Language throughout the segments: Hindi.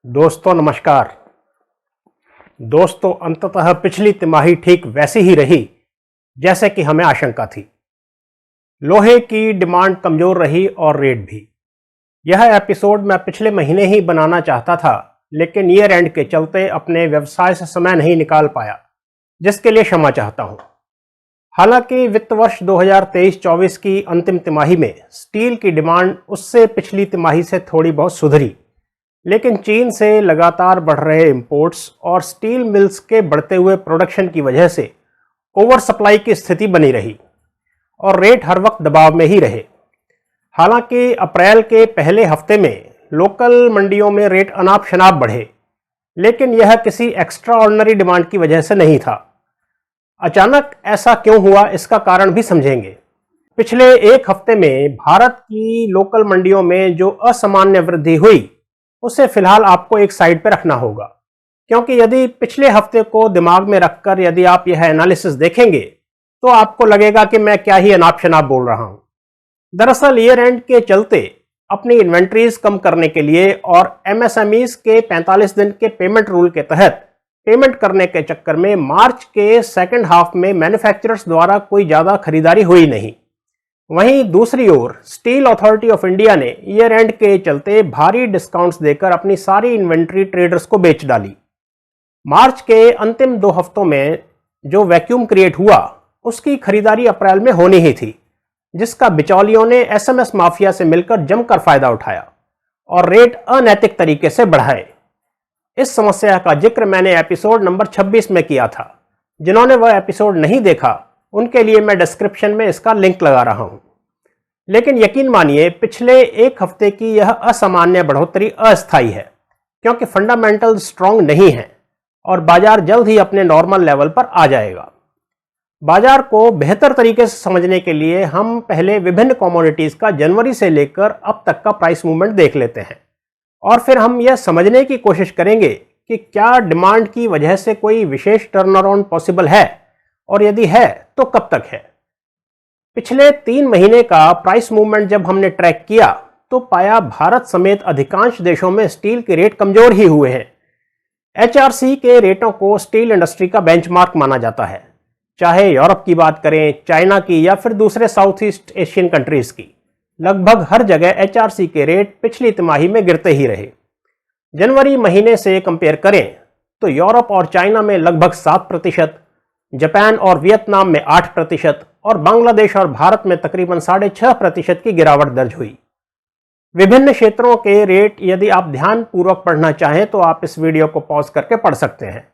दोस्तों नमस्कार। दोस्तों अंततः पिछली तिमाही ठीक वैसी ही रही जैसे कि हमें आशंका थी। लोहे की डिमांड कमजोर रही और रेट भी। यह एपिसोड मैं पिछले महीने ही बनाना चाहता था, लेकिन ईयर एंड के चलते अपने व्यवसाय से समय नहीं निकाल पाया, जिसके लिए क्षमा चाहता हूं। हालांकि वित्त वर्ष 2023-24 की अंतिम तिमाही में स्टील की डिमांड उससे पिछली तिमाही से थोड़ी बहुत सुधरी, लेकिन चीन से लगातार बढ़ रहे इंपोर्ट्स और स्टील मिल्स के बढ़ते हुए प्रोडक्शन की वजह से ओवर सप्लाई की स्थिति बनी रही और रेट हर वक्त दबाव में ही रहे। हालांकि अप्रैल के पहले हफ्ते में लोकल मंडियों में रेट अनाप शनाप बढ़े, लेकिन यह किसी एक्स्ट्रा ऑर्डिनरी डिमांड की वजह से नहीं था। अचानक ऐसा क्यों हुआ, इसका कारण भी समझेंगे। पिछले एक हफ्ते में भारत की लोकल मंडियों में जो असामान्य वृद्धि हुई उसे फिलहाल आपको एक साइड पर रखना होगा, क्योंकि यदि पिछले हफ्ते को दिमाग में रखकर यदि आप यह एनालिसिस देखेंगे तो आपको लगेगा कि मैं क्या ही अनाप शनाप बोल रहा हूं। दरअसल ईयर एंड के चलते अपनी इन्वेंट्रीज कम करने के लिए और एमएसएमईज के 45 दिन के पेमेंट रूल के तहत पेमेंट करने के चक्कर में मार्च के सेकंड हाफ में मैन्युफैक्चरर्स द्वारा कोई ज्यादा खरीदारी हुई नहीं। वहीं दूसरी ओर स्टील अथॉरिटी ऑफ इंडिया ने ईयर एंड के चलते भारी डिस्काउंट्स देकर अपनी सारी इन्वेंट्री ट्रेडर्स को बेच डाली। मार्च के अंतिम 2 हफ्तों में जो वैक्यूम क्रिएट हुआ उसकी खरीदारी अप्रैल में होनी ही थी, जिसका बिचौलियों ने एसएमएस माफिया से मिलकर जमकर फायदा उठाया और रेट अनैतिक तरीके से बढ़ाए। इस समस्या का जिक्र मैंने एपिसोड नंबर 26 में किया था। जिन्होंने वह एपिसोड नहीं देखा उनके लिए मैं डिस्क्रिप्शन में इसका लिंक लगा रहा हूं। लेकिन यकीन मानिए, पिछले एक हफ्ते की यह असामान्य बढ़ोतरी अस्थायी है, क्योंकि फंडामेंटल स्ट्रांग नहीं है और बाजार जल्द ही अपने नॉर्मल लेवल पर आ जाएगा। बाजार को बेहतर तरीके से समझने के लिए हम पहले विभिन्न कमोडिटीज का जनवरी से लेकर अब तक का प्राइस मूवमेंट देख लेते हैं, और फिर हम यह समझने की कोशिश करेंगे कि क्या डिमांड की वजह से कोई विशेष टर्न अराउंड पॉसिबल है, और यदि है तो कब तक है। पिछले 3 महीने का प्राइस मूवमेंट जब हमने ट्रैक किया तो पाया भारत समेत अधिकांश देशों में स्टील के रेट कमजोर ही हुए हैं। एचआरसी के रेटों को स्टील इंडस्ट्री का बेंचमार्क माना जाता है, चाहे यूरोप की बात करें, चाइना की या फिर दूसरे साउथ ईस्ट एशियन कंट्रीज की। लगभग हर जगह एचआरसी के रेट पिछली तिमाही में गिरते ही रहे। जनवरी महीने से कंपेयर करें तो यूरोप और चाइना में लगभग 7%, जापान और वियतनाम में 8% और बांग्लादेश और भारत में तकरीबन 6.5% की गिरावट दर्ज हुई। विभिन्न क्षेत्रों के रेट यदि आप ध्यानपूर्वक पढ़ना चाहें तो आप इस वीडियो को पॉज करके पढ़ सकते हैं।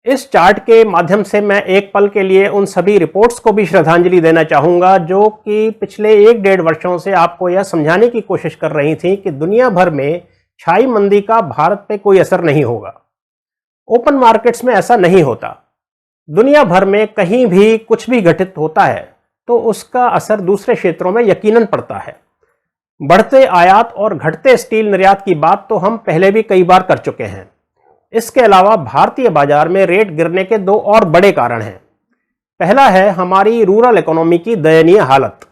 इस चार्ट के माध्यम से मैं एक पल के लिए उन सभी रिपोर्ट्स को भी श्रद्धांजलि देना चाहूंगा जो कि पिछले 1-1.5 वर्षों से आपको यह समझाने की कोशिश कर रही थी कि दुनिया भर में छाई मंदी का भारत पे कोई असर नहीं होगा। ओपन मार्केट्स में ऐसा नहीं होता। दुनिया भर में कहीं भी कुछ भी घटित होता है तो उसका असर दूसरे क्षेत्रों में यकीनन पड़ता है। बढ़ते आयात और घटते स्टील निर्यात की बात तो हम पहले भी कई बार कर चुके हैं। इसके अलावा भारतीय बाजार में रेट गिरने के 2 और बड़े कारण हैं। पहला है हमारी रूरल इकोनॉमी की दयनीय हालत।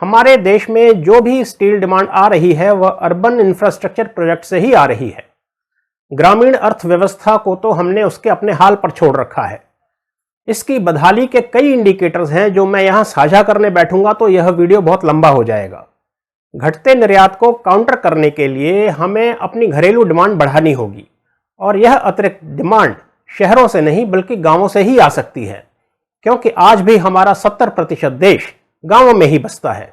हमारे देश में जो भी स्टील डिमांड आ रही है वह अर्बन इंफ्रास्ट्रक्चर प्रोजेक्ट से ही आ रही है। ग्रामीण अर्थव्यवस्था को तो हमने उसके अपने हाल पर छोड़ रखा है। इसकी बदहाली के कई इंडिकेटर्स हैं जो मैं यहां साझा करने बैठूंगा तो यह वीडियो बहुत लंबा हो जाएगा। घटते निर्यात को काउंटर करने के लिए हमें अपनी घरेलू डिमांड बढ़ानी होगी, और यह अतिरिक्त डिमांड शहरों से नहीं बल्कि गांवों से ही आ सकती है, क्योंकि आज भी हमारा 70% देश गांवों में ही बसता है।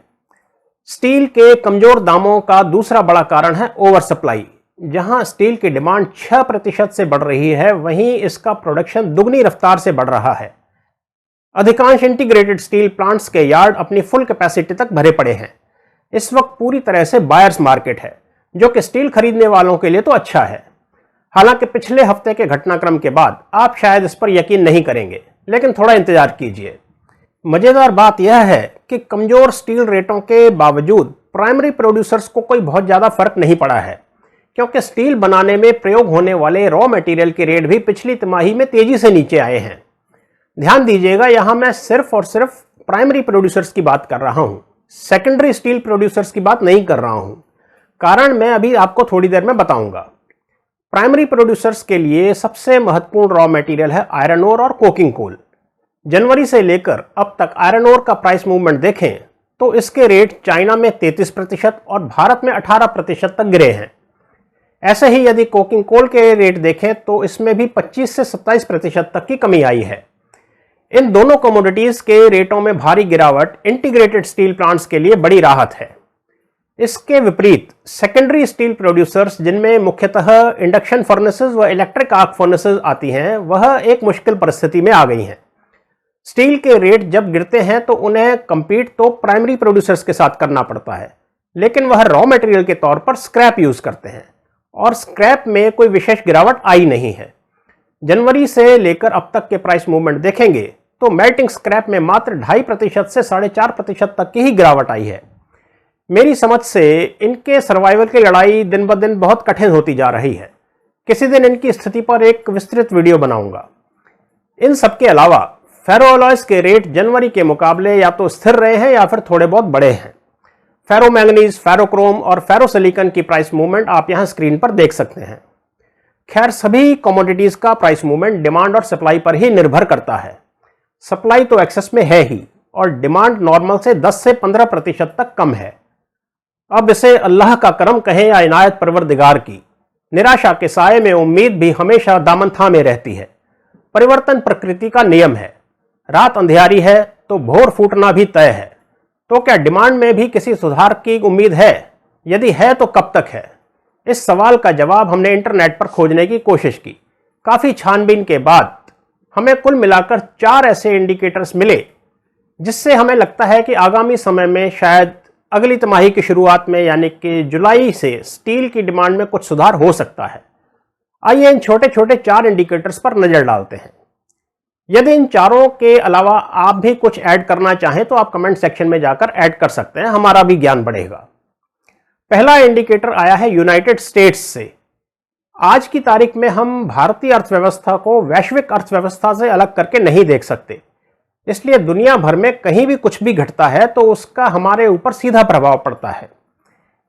स्टील के कमजोर दामों का दूसरा बड़ा कारण है ओवर सप्लाई। जहां स्टील की डिमांड 6% से बढ़ रही है, वहीं इसका प्रोडक्शन दुगनी रफ्तार से बढ़ रहा है। अधिकांश इंटीग्रेटेड स्टील प्लांट्स के यार्ड अपनी फुल कैपेसिटी तक भरे पड़े हैं। इस वक्त पूरी तरह से बायर्स मार्केट है, जो कि स्टील खरीदने वालों के लिए तो अच्छा है। हालांकि पिछले हफ्ते के घटनाक्रम के बाद आप शायद इस पर यकीन नहीं करेंगे, लेकिन थोड़ा इंतजार कीजिए। मजेदार बात यह है कि कमजोर स्टील रेटों के बावजूद प्राइमरी प्रोड्यूसर्स को कोई बहुत ज्यादा फर्क नहीं पड़ा है, क्योंकि स्टील बनाने में प्रयोग होने वाले रॉ मटेरियल के रेट भी पिछली तिमाही में तेजी से नीचे आए हैं। ध्यान दीजिएगा, यहां मैं सिर्फ और सिर्फ प्राइमरी प्रोड्यूसर्स की बात कर रहा हूं, सेकेंडरी स्टील प्रोड्यूसर्स की बात नहीं कर रहा हूं। कारण मैं अभी आपको थोड़ी देर में बताऊंगा। प्राइमरी प्रोड्यूसर्स के लिए सबसे महत्वपूर्ण रॉ मटेरियल है आयरन ओर और कोकिंग कोल। जनवरी से लेकर अब तक आयरन ओर का प्राइस मूवमेंट देखें तो इसके रेट चाइना में 33% और भारत में 18% तक गिरे हैं। ऐसे ही यदि कोकिंग कोल के रेट देखें तो इसमें भी 25 से 27% तक की कमी आई है। इन दोनों कमोडिटीज के रेटों में भारी गिरावट इंटीग्रेटेड स्टील प्लांट्स के लिए बड़ी राहत है। इसके विपरीत सेकेंडरी स्टील प्रोड्यूसर्स, जिनमें मुख्यतः इंडक्शन फर्नेसेस व इलेक्ट्रिक आर्क फर्नेसेस आती हैं, वह एक मुश्किल परिस्थिति में आ गई हैं। स्टील के रेट जब गिरते हैं तो उन्हें कंपीट तो प्राइमरी प्रोड्यूसर्स के साथ करना पड़ता है, लेकिन वह रॉ मटेरियल के तौर पर स्क्रैप यूज करते हैं और स्क्रैप में कोई विशेष गिरावट आई नहीं है। जनवरी से लेकर अब तक के प्राइस मूवमेंट देखेंगे तो मेल्टिंग स्क्रैप में मात्र 2.5% से 4.5% तक की ही गिरावट आई है। मेरी समझ से इनके सर्वाइवल की लड़ाई दिन ब दिन बहुत कठिन होती जा रही है। किसी दिन इनकी स्थिति पर एक विस्तृत वीडियो बनाऊंगा। इन सबके अलावा फेरोअलॉयज के रेट जनवरी के मुकाबले या तो स्थिर रहे हैं या फिर थोड़े बहुत बढ़े हैं। फेरोमैंगनीज, फेरोक्रोम और फेरोसिलिकॉन की प्राइस मूवमेंट आप यहां स्क्रीन पर देख सकते हैं। खैर, सभी कमोडिटीज का प्राइस मूवमेंट डिमांड और सप्लाई पर ही निर्भर करता है। सप्लाई तो एक्सेस में है ही और डिमांड नॉर्मल से 10 से 15% तक कम है। अब इसे अल्लाह का करम कहें या इनायत परवरदिगार की, निराशा के साये में उम्मीद भी हमेशा दामन थामे रहती है। परिवर्तन प्रकृति का नियम है। रात अंधियारी है तो भोर फूटना भी तय है। तो क्या डिमांड में भी किसी सुधार की उम्मीद है? यदि है तो कब तक है? इस सवाल का जवाब हमने इंटरनेट पर खोजने की कोशिश की। काफी छानबीन के बाद हमें कुल मिलाकर 4 ऐसे इंडिकेटर्स मिले जिससे हमें लगता है कि आगामी समय में शायद अगली तिमाही की शुरुआत में यानी कि जुलाई से स्टील की डिमांड में कुछ सुधार हो सकता है। आइए इन छोटे छोटे 4 इंडिकेटर्स पर नजर डालते हैं। यदि इन चारों के अलावा आप भी कुछ ऐड करना चाहें तो आप कमेंट सेक्शन में जाकर ऐड कर सकते हैं, हमारा भी ज्ञान बढ़ेगा। पहला इंडिकेटर आया है यूनाइटेड स्टेट्स से। आज की तारीख में हम भारतीय अर्थव्यवस्था को वैश्विक अर्थव्यवस्था से अलग करके नहीं देख सकते, इसलिए दुनिया भर में कहीं भी कुछ भी घटता है तो उसका हमारे ऊपर सीधा प्रभाव पड़ता है।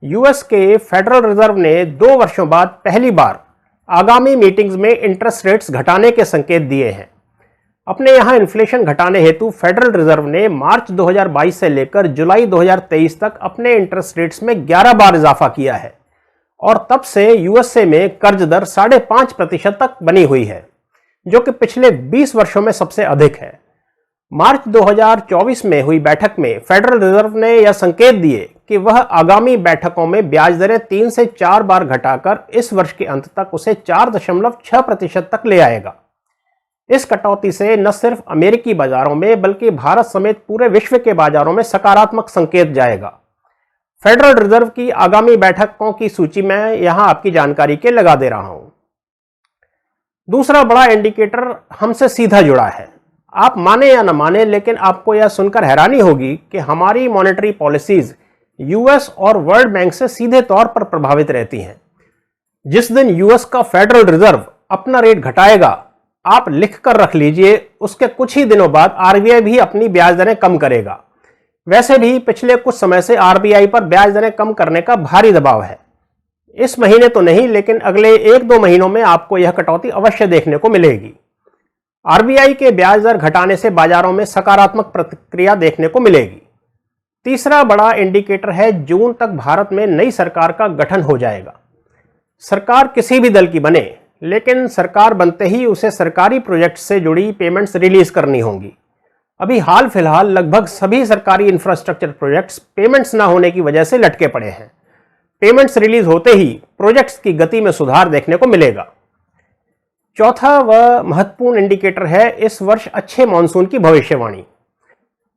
यूएस के फेडरल रिजर्व ने 2 वर्षों बाद पहली बार आगामी मीटिंग्स में इंटरेस्ट रेट्स घटाने के संकेत दिए हैं। अपने यहां इन्फ्लेशन घटाने हेतु फेडरल रिजर्व ने मार्च 2022 से लेकर जुलाई 2023 तक अपने इंटरेस्ट रेट्स में 11 बार इजाफा किया है और तब से यूएसए में कर्ज दर 5.5% तक बनी हुई है, जो कि पिछले 20 वर्षों में सबसे अधिक है। मार्च 2024 में हुई बैठक में फेडरल रिजर्व ने यह संकेत दिए कि वह आगामी बैठकों में ब्याज दरें 3 से 4 बार घटाकर इस वर्ष के अंत तक उसे 4.6% तक ले आएगा। इस कटौती से न सिर्फ अमेरिकी बाजारों में बल्कि भारत समेत पूरे विश्व के बाजारों में सकारात्मक संकेत जाएगा। फेडरल रिजर्व की आगामी बैठकों की सूची मैं यहां आपकी जानकारी के लगा दे रहा हूं। दूसरा बड़ा इंडिकेटर हमसे सीधा जुड़ा है। आप माने या न माने, लेकिन आपको यह सुनकर हैरानी होगी कि हमारी मॉनेटरी पॉलिसीज यूएस और वर्ल्ड बैंक से सीधे तौर पर प्रभावित रहती हैं। जिस दिन यूएस का फेडरल रिजर्व अपना रेट घटाएगा, आप लिख कर रख लीजिए, उसके कुछ ही दिनों बाद आरबीआई भी अपनी ब्याज दरें कम करेगा। वैसे भी पिछले कुछ समय से आरबीआई पर ब्याज दरें कम करने का भारी दबाव है। इस महीने तो नहीं, लेकिन अगले 1-2 महीनों में आपको यह कटौती अवश्य देखने को मिलेगी। आरबीआई के ब्याज दर घटाने से बाजारों में सकारात्मक प्रतिक्रिया देखने को मिलेगी। तीसरा बड़ा इंडिकेटर है जून तक भारत में नई सरकार का गठन हो जाएगा। सरकार किसी भी दल की बने, लेकिन सरकार बनते ही उसे सरकारी प्रोजेक्ट से जुड़ी पेमेंट्स रिलीज करनी होंगी। अभी हाल फिलहाल लगभग सभी सरकारी इंफ्रास्ट्रक्चर प्रोजेक्ट्स पेमेंट्स ना होने की वजह से लटके पड़े हैं। पेमेंट्स रिलीज होते ही प्रोजेक्ट्स की गति में सुधार देखने को मिलेगा। चौथा व महत्वपूर्ण इंडिकेटर है इस वर्ष अच्छे मानसून की भविष्यवाणी।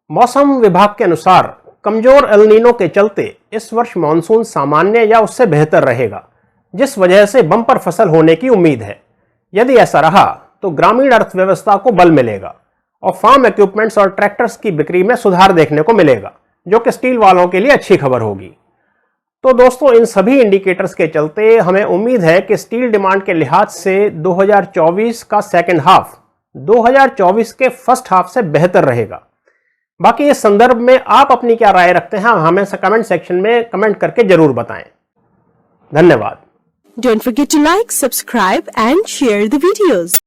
मौसम विभाग के अनुसार कमजोर एल नीनो के चलते इस वर्ष मानसून सामान्य या उससे बेहतर रहेगा, जिस वजह से बम्पर फसल होने की उम्मीद है। यदि ऐसा रहा तो ग्रामीण अर्थव्यवस्था को बल मिलेगा और फार्म इक्विपमेंट्स और ट्रैक्टर्स की बिक्री में सुधार देखने को मिलेगा, जो कि स्टील वालों के लिए अच्छी खबर होगी। तो दोस्तों, इन सभी इंडिकेटर्स के चलते हमें उम्मीद है कि स्टील डिमांड के लिहाज से 2024 का सेकेंड हाफ 2024 के फर्स्ट हाफ से बेहतर रहेगा। बाकी इस संदर्भ में आप अपनी क्या राय रखते हैं, हमें कमेंट सेक्शन में कमेंट करके जरूर बताएं। धन्यवाद। Don't forget to like, subscribe and share the videos.